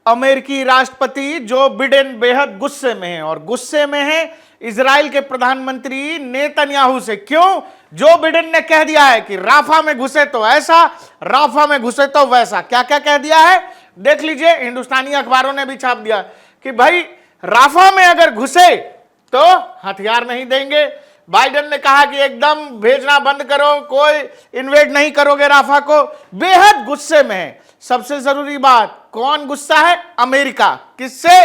अमेरिकी राष्ट्रपति Joe Biden बेहद गुस्से में हैं और गुस्से में हैं इजराइल के प्रधानमंत्री नेतन्याहू से। क्यों? जो बिडेन ने कह दिया है कि राफा में घुसे तो ऐसा, राफा में घुसे तो वैसा। क्या क्या कह दिया है देख लीजिए, हिंदुस्तानी अखबारों ने भी छाप दिया कि भाई राफा में अगर घुसे तो हथियार नहीं देंगे। बाइडेन ने कहा कि एकदम भेजना बंद करो, कोई इन्वेड नहीं करोगे राफा को। बेहद गुस्से में है। सबसे जरूरी बात, कौन गुस्सा है? अमेरिका। किससे?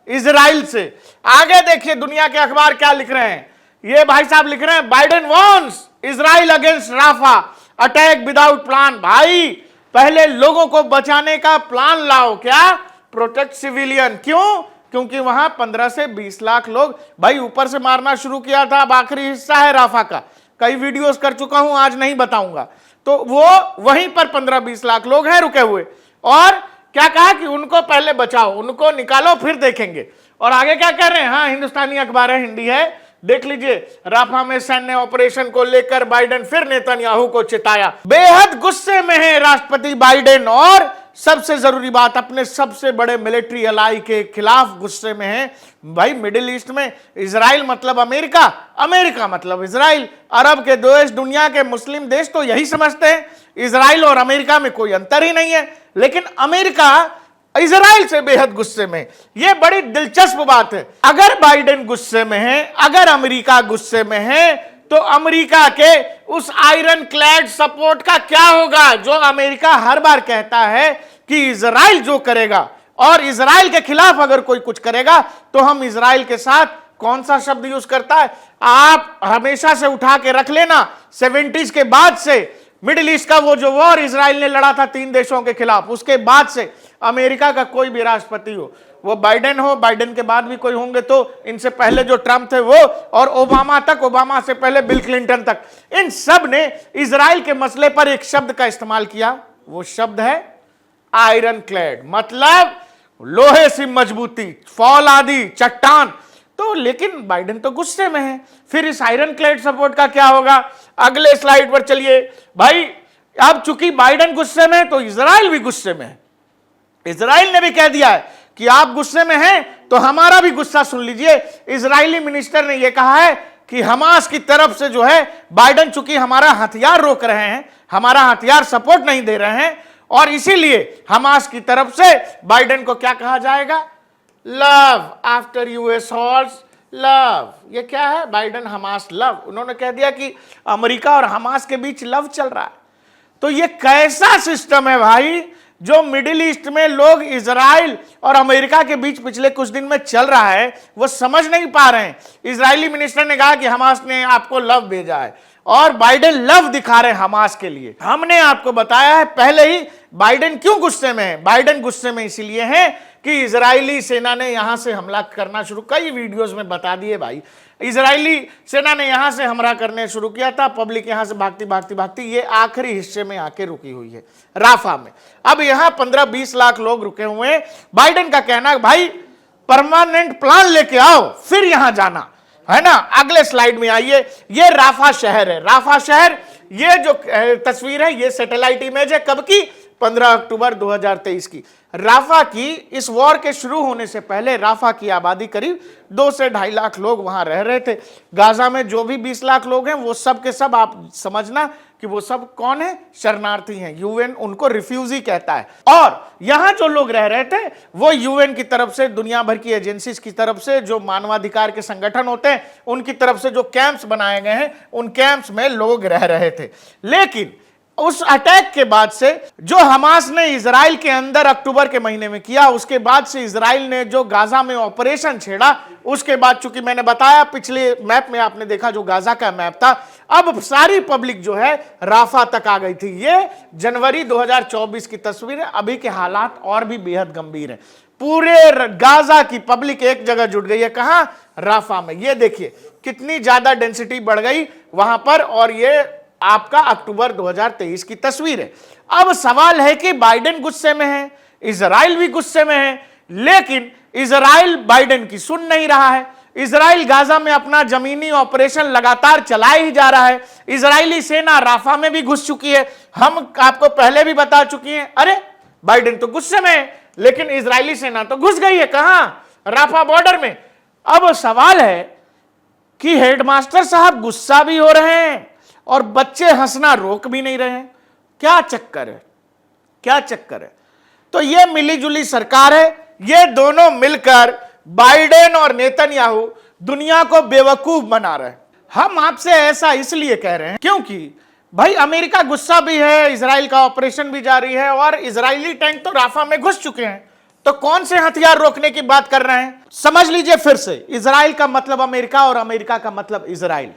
इजराइल से। आगे देखिए दुनिया के अखबार क्या लिख रहे हैं। ये भाई साहब लिख रहे हैं, Biden warns Israel against Rafah attack without plan. भाई पहले लोगों को बचाने का प्लान लाओ। क्या? Protect civilian. क्यों? क्योंकि वहां 15 से 20 लाख लोग भाई ऊपर से मारना शुरू किया था। अब आखिरी हिस्सा है राफा का, कई वीडियोस कर चुका हूं, आज नहीं बताऊंगा। तो वो वहीं पर 15-20 लाख लोग हैं रुके हुए, और क्या कहा कि उनको पहले बचाओ, उनको निकालो फिर देखेंगे। और आगे क्या कह रहे हैं? हाँ, हिंदुस्तानी अखबार है, हिंदी है, देख लीजिए। राफा में सैन्य ऑपरेशन को लेकर बाइडेन फिर नेतन्याहू को चिताया। बेहद गुस्से में है राष्ट्रपति बाइडेन, और सबसे जरूरी बात, अपने सबसे बड़े मिलिट्री अलाई के खिलाफ गुस्से में है। भाई मिडिल ईस्ट में इजराइल मतलब अमेरिका, अमेरिका मतलब इजराइल। अरब के देश, दुनिया के मुस्लिम देश तो यही समझते हैं इजराइल और अमेरिका में कोई अंतर ही नहीं है, लेकिन अमेरिका इजराइल से बेहद गुस्से में। यह बड़ी दिलचस्प बात है। अगर बाइडेन गुस्से में है, अगर अमेरिका गुस्से में है, तो अमेरिका के उस आयरन क्लैड सपोर्ट का क्या होगा, जो अमेरिका हर बार कहता है कि इजराइल जो करेगा, और इजराइल के खिलाफ अगर कोई कुछ करेगा तो हम इजराइल के साथ। कौन सा शब्द यूज करता है? आप हमेशा से उठा के रख लेना, 70s के बाद से मिडिल ईस्ट का वो जो वॉर इजराइल ने लड़ा था 3 देशों के खिलाफ, उसके बाद से अमेरिका का कोई भी राष्ट्रपति हो, वो बाइडेन हो, बाइडेन के बाद भी कोई होंगे तो इनसे पहले जो ट्रंप थे वो, और ओबामा तक, ओबामा से पहले बिल क्लिंटन तक, इन सब ने इजराइल के मसले पर एक शब्द का इस्तेमाल किया। वो शब्द है आयरन क्लैड, मतलब लोहे सी मजबूती, फौलादी, चट्टान। तो लेकिन बाइडेन तो गुस्से में है, फिर इस आयरन क्लैड सपोर्ट का क्या होगा? अगले स्लाइड पर चलिए। भाई अब चूंकि बाइडेन गुस्से में है तो इजराइल भी गुस्से में है। इजराइल ने भी कह दिया है कि आप गुस्से में हैं तो हमारा भी गुस्सा सुन लीजिए। इजरायली मिनिस्टर ने यह कहा है कि हमास की तरफ से जो है बाइडेन चूंकि हमारा हथियार रोक रहे हैं, हमारा हथियार सपोर्ट नहीं दे रहे हैं, और इसीलिए हमास की तरफ से बाइडेन को क्या कहा जाएगा? Love after US halls love. ये क्या है? Biden Hamas love. उन्होंने कह दिया कि अमेरिका और हमास के बीच लव चल रहा है। तो ये कैसा सिस्टम है भाई, जो मिडिल ईस्ट में लोग इजराइल और अमेरिका के बीच पिछले कुछ दिन में चल रहा है वो समझ नहीं पा रहे हैं। इजरायली मिनिस्टर ने कहा कि हमास ने आपको लव भेजा है, और बाइडेन लव दिखा रहे हैं हमास के लिए। हमने आपको बताया है पहले ही बाइडेन क्यों गुस्से में है। बाइडेन गुस्से में इसीलिए है कि इजरायली सेना ने यहां से हमला करना शुरू, कई वीडियोस में बता दिए भाई, इजरायली सेना ने यहां से हमला करने शुरू किया था। पब्लिक यहां से भागती भागती भागती ये आखिरी हिस्से में आके रुकी हुई है राफा में। अब यहां 15-20 लाख लोग रुके हुए हैं। बाइडेन का कहना है भाई परमानेंट प्लान लेके आओ फिर यहां जाना, है ना। अगले स्लाइड में आइए। ये राफा शहर है। राफा शहर, ये जो तस्वीर है ये सैटेलाइट इमेज है, कब की? 15 अक्टूबर 2023 की। राफा की इस वॉर के शुरू होने से पहले राफा की आबादी करीब 2 से 2.5 लाख लोग वहां रह रहे थे। गाजा में जो भी 20 लाख लोग हैं वो सब के सब आप समझना कि वो सब कौन है? शरणार्थी हैं। यूएन उनको रिफ्यूजी कहता है। और यहां जो लोग रह रहे थे वो यूएन की तरफ से, दुनिया भर की एजेंसीज की तरफ से, जो मानवाधिकार के संगठन होते हैं उनकी तरफ से जो कैंप्स बनाए गए हैं उन कैंप्स में लोग रह रहे थे। लेकिन उस अटैक के बाद से जो हमास ने इजराइल के अंदर अक्टूबर के महीने में किया, उसके बाद से इजराइल ने जो गाजा में ऑपरेशन छेड़ा, उसके बाद चूंकि मैंने बताया पिछले मैप में आपने देखा जो गाजा का मैप था, अब सारी पब्लिक जो है राफा तक आ गई थी। ये जनवरी 2024 की तस्वीर है। अभी के हालात और भी बेहद गंभीर हैं। पूरे गाजा की पब्लिक एक जगह जुट गई है। कहां? राफा में। ये देखिए कितनी ज्यादा डेंसिटी बढ़ गई वहां पर, और ये आपका अक्टूबर 2023 की तस्वीर है। अब सवाल है कि बाइडेन गुस्से में है, इजराइल भी गुस्से में है, लेकिन इजराइल बाइडेन की सुन नहीं रहा है। इजराइल गाजा में अपना जमीनी ऑपरेशन लगातार चलाए ही जा रहा है। इजरायली सेना राफा में भी घुस चुकी है। हम आपको पहले भी बता चुकी हैं। अरे बाइडेन तो गुस्से में है, लेकिन इजरायली सेना तो घुस गई है कहां? राफा बॉर्डर में। अब सवाल है कि हेडमास्टर साहब गुस्सा भी हो रहे हैं और बच्चे हंसना रोक भी नहीं रहे हैं। क्या चक्कर है, क्या चक्कर है? तो ये मिलीजुली सरकार है, ये दोनों मिलकर बाइडेन और नेतन्याहू दुनिया को बेवकूफ बना रहे हैं। हम आपसे ऐसा इसलिए कह रहे हैं क्योंकि भाई अमेरिका गुस्सा भी है, इजराइल का ऑपरेशन भी जारी है और इजरायली टैंक तो राफा में घुस चुके हैं। तो कौन से हथियार रोकने की बात कर रहे हैं? समझ लीजिए फिर से, इजराइल का मतलब अमेरिका और अमेरिका का मतलब इजराइल।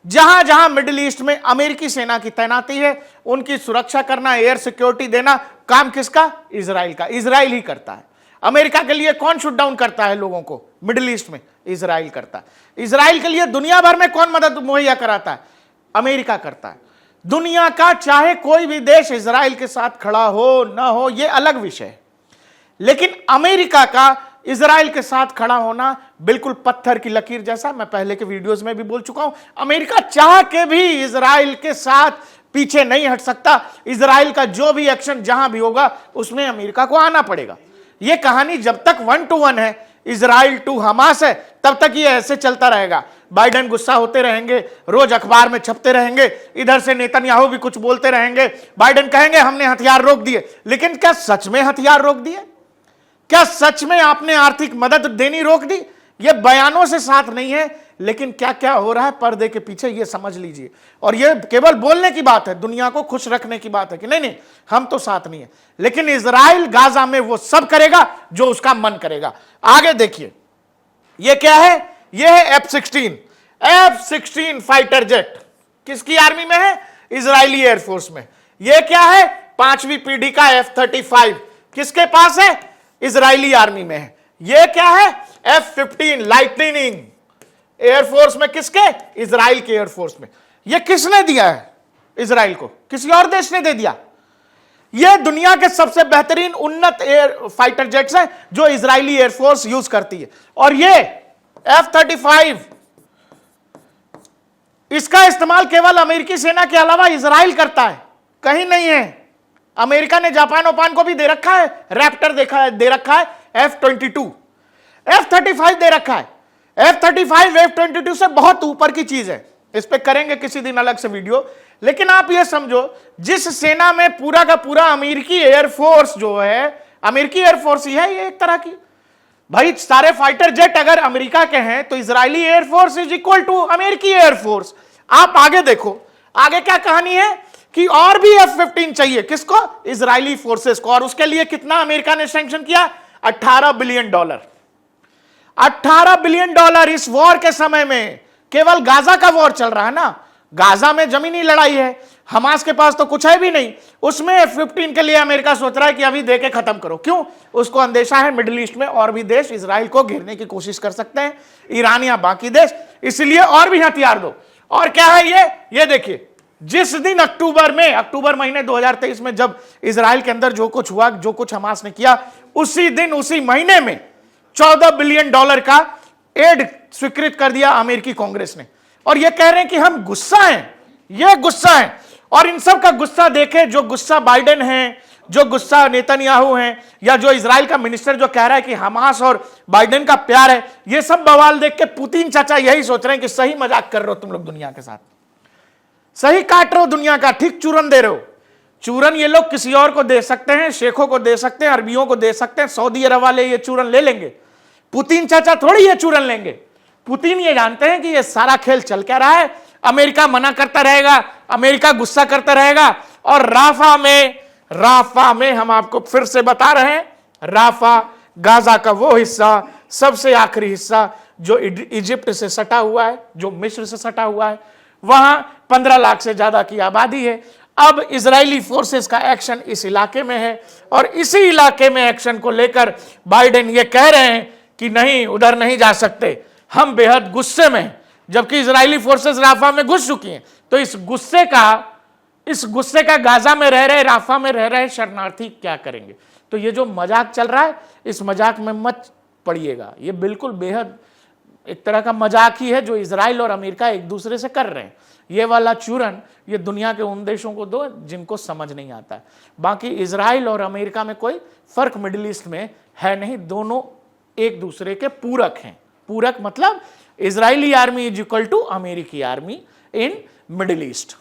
जहां जहां मिडिल ईस्ट में अमेरिकी सेना की तैनाती है, उनकी सुरक्षा करना, एयर सिक्योरिटी देना, काम किसका? इजराइल का। इजराइल ही करता है। अमेरिका के लिए कौन शूट डाउन करता है लोगों को मिडिल ईस्ट में? इजराइल करता है। इजराइल के लिए दुनिया भर में कौन मदद मुहैया कराता है? अमेरिका करता है। दुनिया का चाहे कोई भी देश इजराइल के साथ खड़ा हो ना हो, यह अलग विषय है, लेकिन अमेरिका का इजराइल के साथ खड़ा होना बिल्कुल पत्थर की लकीर जैसा। मैं पहले के वीडियोस में भी बोल चुका हूं, अमेरिका चाह के भी इजराइल के साथ पीछे नहीं हट सकता। इजराइल का जो भी एक्शन जहां भी होगा उसमें अमेरिका को आना पड़ेगा। यह कहानी जब तक 1-to-1 है, इजराइल टू हमास है, तब तक ये ऐसे चलता रहेगा। बाइडेन गुस्सा होते रहेंगे, रोज अखबार में छपते रहेंगे, इधर से नेतन्याहू भी कुछ बोलते रहेंगे। बाइडेन कहेंगे हमने हथियार रोक दिए, लेकिन क्या सच में हथियार रोक दिए? क्या सच में आपने आर्थिक मदद देनी रोक दी? ये बयानों से साथ नहीं है, लेकिन क्या क्या हो रहा है पर्दे के पीछे ये समझ लीजिए। और ये केवल बोलने की बात है, दुनिया को खुश रखने की बात है कि नहीं नहीं हम तो साथ नहीं है, लेकिन इजराइल गाजा में वो सब करेगा जो उसका मन करेगा। आगे देखिए, ये क्या है? ये है F-16 फाइटर जेट। किसकी आर्मी में है? इजरायली एयरफोर्स में। ये क्या है? 5वीं पीढ़ी का F-35 किसके पास है? इजरायली आर्मी में है। ये क्या है? F-15 लाइटनिंग एयरफोर्स में। किसके? इजराइल के एयरफोर्स में। ये किसने दिया है इजराइल को? किसी और देश ने दे दिया? ये दुनिया के सबसे बेहतरीन उन्नत एयर फाइटर जेट्स हैं जो इजरायली एयरफोर्स यूज करती है। और ये F-35, इसका इस्तेमाल केवल अमेरिकी सेना के अलावा इजराइल करता है, कहीं नहीं है। अमेरिका ने जापान ओपान को भी दे रखा है, रैप्टर दे रखा है, F-22, F-35 दे रखा है। F-35 F-22 से बहुत ऊपर की चीज है, इस पे करेंगे किसी दिन अलग से वीडियो। लेकिन आप ये समझो, जिस सेना में पूरा का पूरा अमेरिकी एयरफोर्स जो है, अमेरिकी एयरफोर्स ही है ये एक तरह की। भाई सारे फाइटर जेट अगर अमेरिका के हैं तो Israeli air force is equal to अमेरिकी एयरफोर्स। आप आगे देखो, आगे क्या कहानी है कि और भी F-15 चाहिए। किसको? इजरायली फोर्सेस को। और उसके लिए कितना अमेरिका ने सैंक्शन किया? $18 बिलियन। $18 बिलियन इस वॉर के समय में। केवल गाजा का वॉर चल रहा है ना, गाजा में जमीनी लड़ाई है, हमास के पास तो कुछ है भी नहीं। उसमें F-15 के लिए अमेरिका सोच रहा है कि अभी देके खत्म करो। क्यों? उसको अंदेशा है मिडिल ईस्ट में और भी देश इजराइल को घेरने की कोशिश कर सकते हैं, ईरान या बाकी देश, इसलिए और भी हथियार दो। और क्या है ये देखिए, जिस दिन अक्टूबर महीने 2023 में जब इजराइल के अंदर जो कुछ हुआ, जो कुछ हमास ने किया, उसी दिन उसी महीने में $14 बिलियन का एड स्वीकृत कर दिया अमेरिकी कांग्रेस ने। और ये कह रहे हैं कि हम गुस्सा हैं, ये गुस्सा है। और इन सब का गुस्सा देखे, जो गुस्सा बाइडेन है, जो गुस्सा नेतन्याहू है, या जो इजराइल का मिनिस्टर जो कह रहा है कि हमास और बाइडेन का प्यार है, ये सब बवाल देख के पुतिन चाचा यही सोच रहे हैं कि सही मजाक कर रहे हो तुम लोग दुनिया के साथ, सही काट रहे हो दुनिया का, ठीक चूरन दे रहे हो। चूरन ये लोग किसी और को दे सकते हैं, शेखों को दे सकते हैं, अरबियों को दे सकते हैं, सऊदी अरब वाले ये चूरन ले लेंगे, पुतिन चाचा थोड़ी ये चूरन लेंगे। पुतिन ये जानते हैं कि ये सारा खेल चल क्या रहा है, अमेरिका मना करता रहेगा, अमेरिका गुस्सा करता रहेगा। और राफा में हम आपको फिर से बता रहे हैं, राफा गाजा का वो हिस्सा, सबसे आखिरी हिस्सा जो इजिप्ट से सटा हुआ है, जो मिस्र से सटा हुआ है, वहां 15 लाख से ज्यादा की आबादी है। अब इजरायली फोर्सेस का एक्शन इस इलाके में है और इसी इलाके में एक्शन को लेकर बाइडेन ये कह रहे हैं कि नहीं, उधर नहीं जा सकते, हम बेहद गुस्से में हैं, जबकि इजरायली फोर्सेस राफा में घुस चुकी हैं। तो इस गुस्से का गाजा में रह रहे, राफा में रह रहे शरणार्थी क्या करेंगे? तो ये जो मजाक चल रहा है, इस मजाक में मत पड़िएगा, ये बिल्कुल बेहद एक तरह का मजाक ही है जो इजराइल और अमेरिका एक दूसरे से कर रहे हैं। ये वाला चूरन ये दुनिया के उन देशों को दो जिनको समझ नहीं आता है। बाकी इजराइल और अमेरिका में कोई फर्क मिडिल ईस्ट में है नहीं, दोनों एक दूसरे के पूरक हैं। पूरक मतलब Israeli army is equal to अमेरिकी आर्मी इन मिडिल ईस्ट।